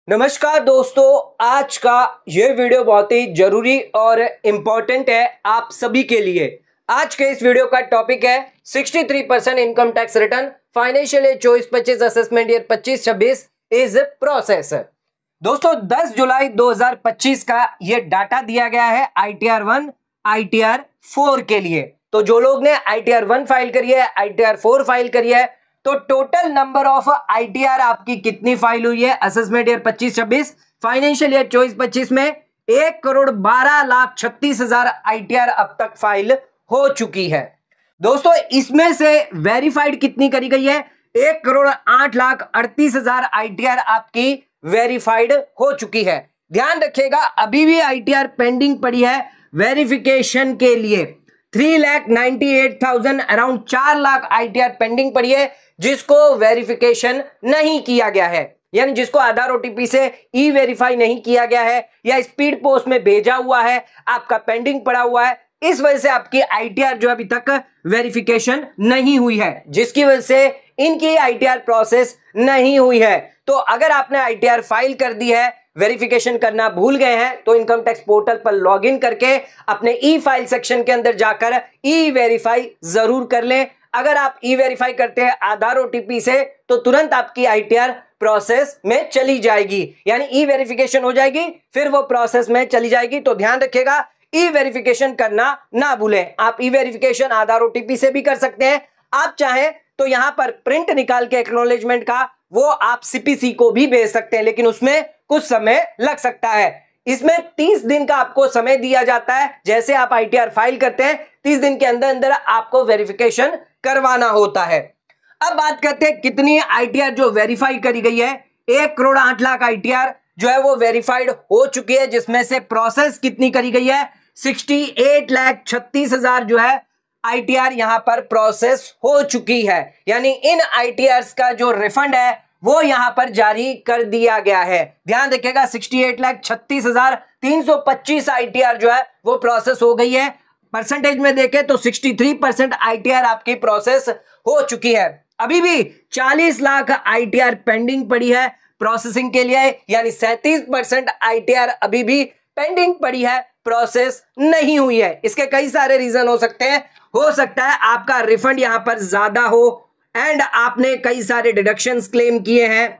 नमस्कार दोस्तों, आज का ये वीडियो बहुत ही जरूरी और इम्पोर्टेंट है आप सभी के लिए। आज के इस वीडियो का टॉपिक है 63% income tax return financial year 24-25 assessment year 25-26 is process. दोस्तों 10 जुलाई 2025 का ये डाटा दिया गया है ITR 1 ITR 4 के लिए। तो जो लोग ने ITR 1 फाइल करी है, ITR 4 फाइल करी है, तो टोटल नंबर ऑफ ITR आपकी कितनी फाइल हुई है असेसमेंट ईयर 25-26 फाइनेंशियल ईयर 24-25 में 1,12,36,000 ITR अब तक फाइल हो चुकी है। दोस्तों इसमें से वेरीफाइड कितनी करी गई है? 1,08,38,000 ITR आपकी वेरीफाइड हो चुकी है। ध्यान रखिएगा अभी भी ITR पेंडिंग पड़ी है वेरिफिकेशन के लिए। 3,98,000 अराउंड 4 लाख ITR पेंडिंग पड़ी है जिसको वेरिफिकेशन नहीं किया गया है, यानी जिसको आधार OTP से ई वेरीफाई नहीं किया गया है या स्पीड पोस्ट में भेजा हुआ है, आपका पेंडिंग पड़ा हुआ है। इस वजह से आपकी ITR जो अभी तक वेरिफिकेशन नहीं हुई है, जिसकी वजह से इनकी ITR प्रोसेस नहीं हुई है। तो अगर आपने ITR फाइल कर दी है, वेरिफिकेशन करना भूल गए हैं, तो इनकम टैक्स पोर्टल पर लॉगिन करके अपने ई फाइल सेक्शन के अंदर जाकर ई वेरीफाई जरूर कर लें। अगर आप ई वेरीफाई करते हैं आधार OTP से तो तुरंत आपकी ITR प्रोसेस में चली जाएगी, यानी ई वेरिफिकेशन हो जाएगी फिर वो प्रोसेस में चली जाएगी। तो ध्यान रखिएगा ई वेरिफिकेशन करना ना भूलें। आप ई वेरिफिकेशन आधार OTP से भी कर सकते हैं। आप चाहें तो यहां पर प्रिंट निकाल के एक्नॉलेजमेंट का वो आप CPC को भी भेज सकते हैं, लेकिन उसमें कुछ समय लग सकता है। इसमें 30 दिन का आपको समय दिया जाता है। जैसे आप ITR फाइल करते हैं 30 दिन के अंदर अंदर आपको वेरिफिकेशन करवाना होता है। अब बात करते हैं कितनी ITR जो वेरीफाई करी गई है। 1,08,00,000 ITR जो है वो वेरीफाइड हो चुकी है, जिसमें से प्रोसेस कितनी करी गई है 68,36,000 जो है ITR यहां पर प्रोसेस हो चुकी है, यानी इन ITRs का जो रिफंड है वो यहां पर जारी कर दिया गया है। ध्यान रखिएगा 68,36,325 ITR जो है वो प्रोसेस हो गई है। परसेंटेज में देखें तो 63% ITR आपकी प्रोसेस हो चुकी है। अभी भी 40 लाख ITR पेंडिंग पड़ी है प्रोसेसिंग के लिए, यानी 37% ITR अभी भी पेंडिंग पड़ी है, प्रोसेस नहीं हुई है। इसके कई सारे रीजन हो सकते हैं। हो सकता है आपका रिफंड यहां पर ज्यादा हो एंड आपने कई सारे डिडक्शंस क्लेम किए हैं,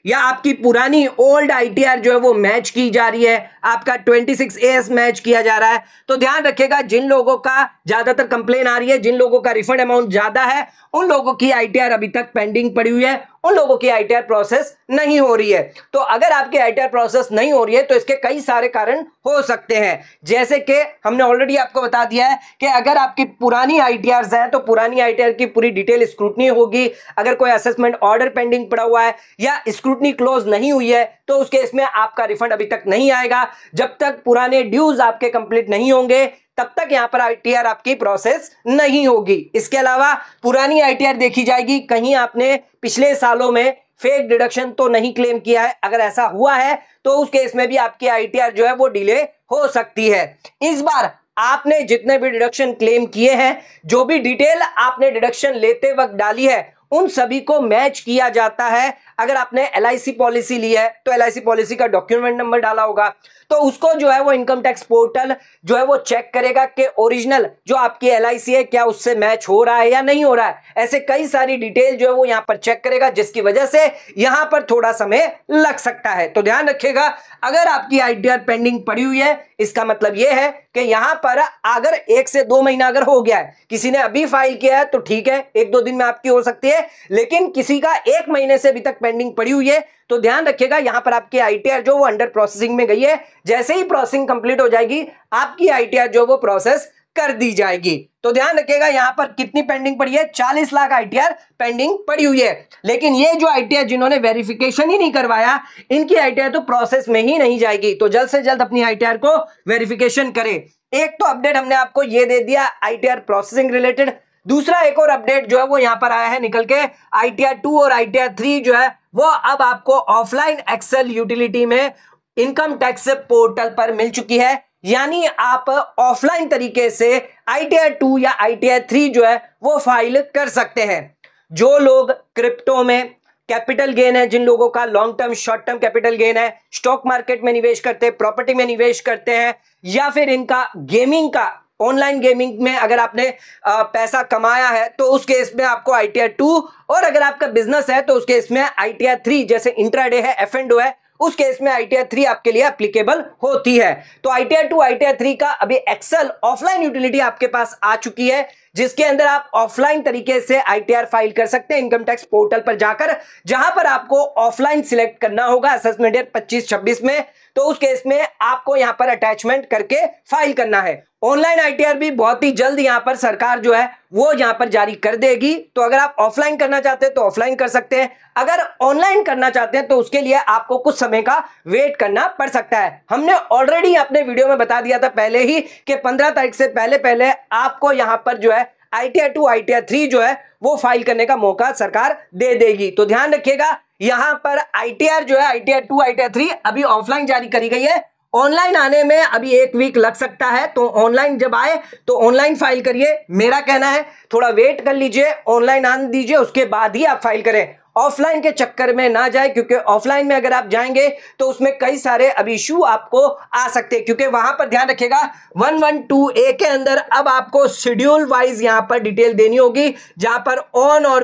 या आपकी पुरानी ओल्ड ITR जो है वो मैच की जा रही है, आपका 26AS मैच किया जा रहा है। तो ध्यान रखिएगा जिन लोगों का ज्यादातर कंप्लेन आ रही है, जिन लोगों का रिफंड अमाउंट ज्यादा है, उन लोगों की ITR अभी तक पेंडिंग पड़ी हुई है, उन लोगों की ITR प्रोसेस नहीं हो रही है। तो अगर आपकी ITR प्रोसेस नहीं हो रही है तो इसके कई सारे कारण हो सकते हैं, जैसे कि हमने ऑलरेडी आपको बता दिया है कि अगर आपकी पुरानी ITRs हैं तो पुरानी ITR की पूरी डिटेल स्क्रूटनी होगी। अगर कोई असेसमेंट ऑर्डर पेंडिंग पड़ा हुआ है या स्क्रूटनी क्लोज नहीं हुई है तो उस केस में आपका रिफंड अभी तक नहीं आएगा। जब तक पुराने ड्यूज आपके कंप्लीट नहीं होंगे तब तक यहां पर ITR आपकी प्रोसेस नहीं होगी। इसके अलावा पुरानी ITR देखी जाएगी, कहीं आपने पिछले सालों में फेक डिडक्शन तो नहीं क्लेम किया है। अगर ऐसा हुआ है तो उस केस में भी आपकी ITR जो है वो डिले हो सकती है। इस बार आपने जितने भी डिडक्शन क्लेम किए हैं, जो भी डिटेल आपने डिडक्शन लेते वक्त डाली है, उन सभी को मैच किया जाता है। अगर आपने LIC पॉलिसी ली है तो LIC पॉलिसी का डॉक्यूमेंट नंबर डाला होगा, तो उसको जो है वो इनकम टैक्स पोर्टल जो है वो चेक करेगा कि ओरिजिनल जो आपकी LIC है क्या उससे मैच हो रहा है या नहीं हो रहा है। ऐसे कई सारी डिटेल जो है वो यहां पर चेक करेगा, जिसकी वजह से यहां पर थोड़ा समय लग सकता है। तो ध्यान रखिएगा अगर आपकी ITR पेंडिंग पड़ी हुई है, इसका मतलब यह है कि यहां पर अगर 1 से 2 महीना अगर हो गया है, किसी ने अभी फाइल किया है तो ठीक है 1-2 दिन में आपकी हो सकती है, लेकिन किसी का 1 महीने से अभी तक पेंडिंग पड़ी हुई है तो ध्यान रखिएगा यहां पर आपकी ITR जो वो अंडर प्रोसेसिंग में गई है। जैसे ही प्रोसेसिंग कंप्लीट हो जाएगी आपकी ITR जो वो प्रोसेस कर दी जाएगी। तो ध्यान रखिएगा यहां पर कितनी पेंडिंग पड़ी है, 40 लाख ITR पेंडिंग पड़ी हुई है। लेकिन ये जो ITR जिन्होंने वेरिफिकेशन ही नहीं करवाया, इनकी ITR तो प्रोसेस में ही नहीं जाएगी। तो जल्द से जल्द अपनी ITR को वेरिफिकेशन करें। एक तो अपडेट हमने आपको ये दे दिया ITR प्रोसेसिंग रिलेटेड। दूसरा एक और अपडेट जो है वो यहां पर आया है निकल के, ITR 2 और ITR 3 जो है वो अब आपको ऑफलाइन एक्सेल यूटिलिटी में इनकम टैक्स पोर्टल पर मिल चुकी है। यानी आप ऑफलाइन तरीके से ITR 2 या ITR 3 जो है वो फाइल कर सकते हैं। जो लोग क्रिप्टो में, कैपिटल गेन है, जिन लोगों का long term short term capital gain है, स्टॉक मार्केट में निवेश करते हैं, प्रॉपर्टी में निवेश करते हैं, या फिर इनका गेमिंग का ऑनलाइन गेमिंग में अगर आपने पैसा कमाया है तो उस केस में आपको ITR 2, और अगर आपका बिजनेस है तो उस केस में ITR 3, जैसे इंट्राडे है, F&O है, उस केस में ITR 3 आपके लिए एप्लीकेबल होती है। तो ITR 2 ITR 3 का अभी एक्सेल ऑफलाइन यूटिलिटी आपके पास आ चुकी है, जिसके अंदर आप ऑफलाइन तरीके से ITR फाइल कर सकते हैं इनकम टैक्स पोर्टल पर जाकर, जहां पर आपको ऑफलाइन सिलेक्ट करना होगा असेसमेंट ईयर 25-26 में। तो उस केस में आपको यहां पर अटैचमेंट करके फाइल करना है। ऑनलाइन ITR भी बहुत ही जल्द यहां पर सरकार जो है वो यहां पर जारी कर देगी। तो अगर आप ऑफलाइन करना चाहते हैं तो ऑफलाइन कर सकते हैं, अगर ऑनलाइन करना चाहते हैं तो उसके लिए आपको कुछ समय का वेट करना पड़ सकता है। हमने ऑलरेडी अपने वीडियो में बता दिया था पहले ही कि 15 तारीख से पहले पहले आपको यहां पर जो है ITR 2 ITR 3 जो है वो फाइल करने का मौका सरकार दे देगी। तो ध्यान रखिएगा, यहां पर ITR जो है ITR 2 ITR 3 अभी ऑफलाइन जारी करी गई है, ऑनलाइन आने में अभी 1 वीक लग सकता है। तो ऑनलाइन जब आए तो ऑनलाइन फाइल करिए, मेरा कहना है थोड़ा वेट कर लीजिए, ऑनलाइन आने दीजिए, उसके बाद ही आप फाइल करें। ऑफलाइन के चक्कर में ना जाए, क्योंकि ऑफलाइन में अगर आप जाएंगे तो उसमें कई सारे अब इशू आपको आ सकते हैं, क्योंकि वहां पर ध्यान रखिएगा 112A के अंदर अब आपको शेड्यूल वाइज यहां पर डिटेल देनी होगी, जहां पर ऑन और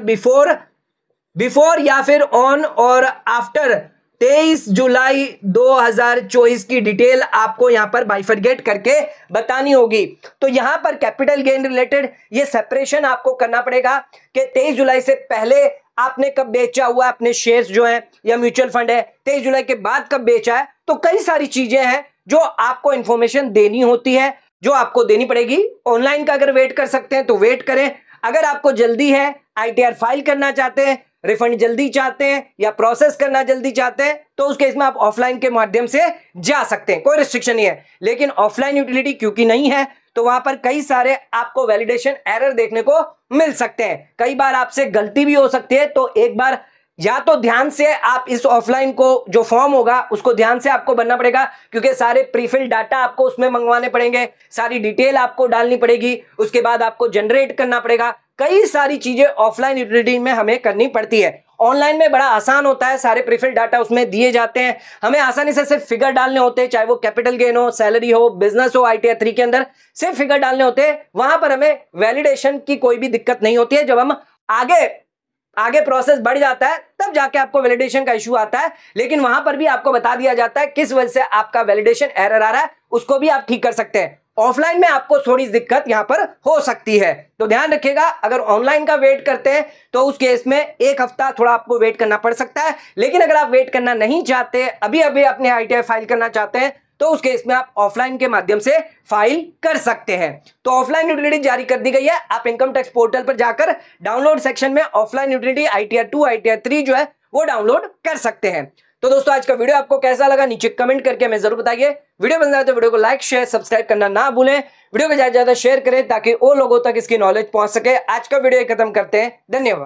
बिफोर या फिर ऑन और आफ्टर 23 जुलाई 2024 की डिटेल आपको यहां पर बाइफरगेट करके बतानी होगी। तो यहां पर कैपिटल गेन रिलेटेड ये सेपरेशन आपको करना पड़ेगा कि 23 जुलाई से पहले आपने कब बेचा हुआ अपने शेयर्स जो हैं या म्यूचुअल फंड है, 23 जुलाई के बाद कब बेचा है। तो कई सारी चीजें हैं जो आपको इंफॉर्मेशन देनी होती है, जो आपको देनी पड़ेगी। ऑनलाइन का अगर वेट कर सकते हैं तो वेट करें, अगर आपको जल्दी है, ITR फाइल करना चाहते हैं, रिफंड जल्दी चाहते हैं या प्रोसेस करना जल्दी चाहते हैं, तो उस केस में आप ऑफलाइन के माध्यम से जा सकते हैं, कोई रिस्ट्रिक्शन नहीं है। लेकिन ऑफलाइन यूटिलिटी क्योंकि नहीं है तो वहां पर कई सारे आपको वैलिडेशन एरर देखने को मिल सकते हैं, कई बार आपसे गलती भी हो सकती है। तो एक बार या तो ध्यान से आप इस ऑफलाइन को जो फॉर्म होगा उसको ध्यान से आपको भरना पड़ेगा, क्योंकि सारे प्रीफिल डाटा आपको उसमें मंगवाने पड़ेंगे, सारी डिटेल आपको डालनी पड़ेगी, उसके बाद आपको जनरेट करना पड़ेगा। कई सारी चीजें ऑफलाइन यूटिलिटी में हमें करनी पड़ती है। ऑनलाइन में बड़ा आसान होता है, सारे प्रीफिल डाटा उसमें दिए जाते हैं, हमें आसानी से सिर्फ फिगर डालने होते हैं, चाहे वो कैपिटल गेन हो, सैलरी हो, बिजनेस हो। ITR 3 के अंदर सिर्फ फिगर डालने होते हैं, वहां पर हमें वैलिडेशन की कोई भी दिक्कत नहीं होती है। जब हम आगे प्रोसेस बढ़ जाता है तब जाके आपको वैलिडेशन का इशू आता है, लेकिन वहां पर भी आपको बता दिया जाता है किस वजह से आपका वैलिडेशन एरर आ रहा है, उसको भी आप ठीक कर सकते हैं। ऑफलाइन में आपको थोड़ी दिक्कत यहां पर हो सकती है, तो ध्यान रखिएगा। अगर ऑनलाइन का वेट करते हैं तो उस केस में 1 हफ्ता थोड़ा आपको वेट करना पड़ सकता है, लेकिन अगर आप वेट करना नहीं चाहते, अभी अपने ITR फाइल करना चाहते हैं, तो उस केस में आप ऑफलाइन के माध्यम से फाइल कर सकते हैं। तो ऑफलाइन यूटिलिटी जारी कर दी गई है, आप इनकम टैक्स पोर्टल पर जाकर डाउनलोड सेक्शन में ऑफलाइन यूटिलिटी ITR 2 ITR 3 जो है वो डाउनलोड कर सकते हैं। तो दोस्तों आज का वीडियो आपको कैसा लगा नीचे कमेंट करके हमें जरूर बताइए। वीडियो पसंद आए तो वीडियो को लाइक शेयर सब्सक्राइब करना ना भूलें, वीडियो को ज्यादा से ज्यादा शेयर करें ताकि और लोगों तक इसकी नॉलेज पहुंच सके। आज का वीडियो खत्म करते हैं, धन्यवाद।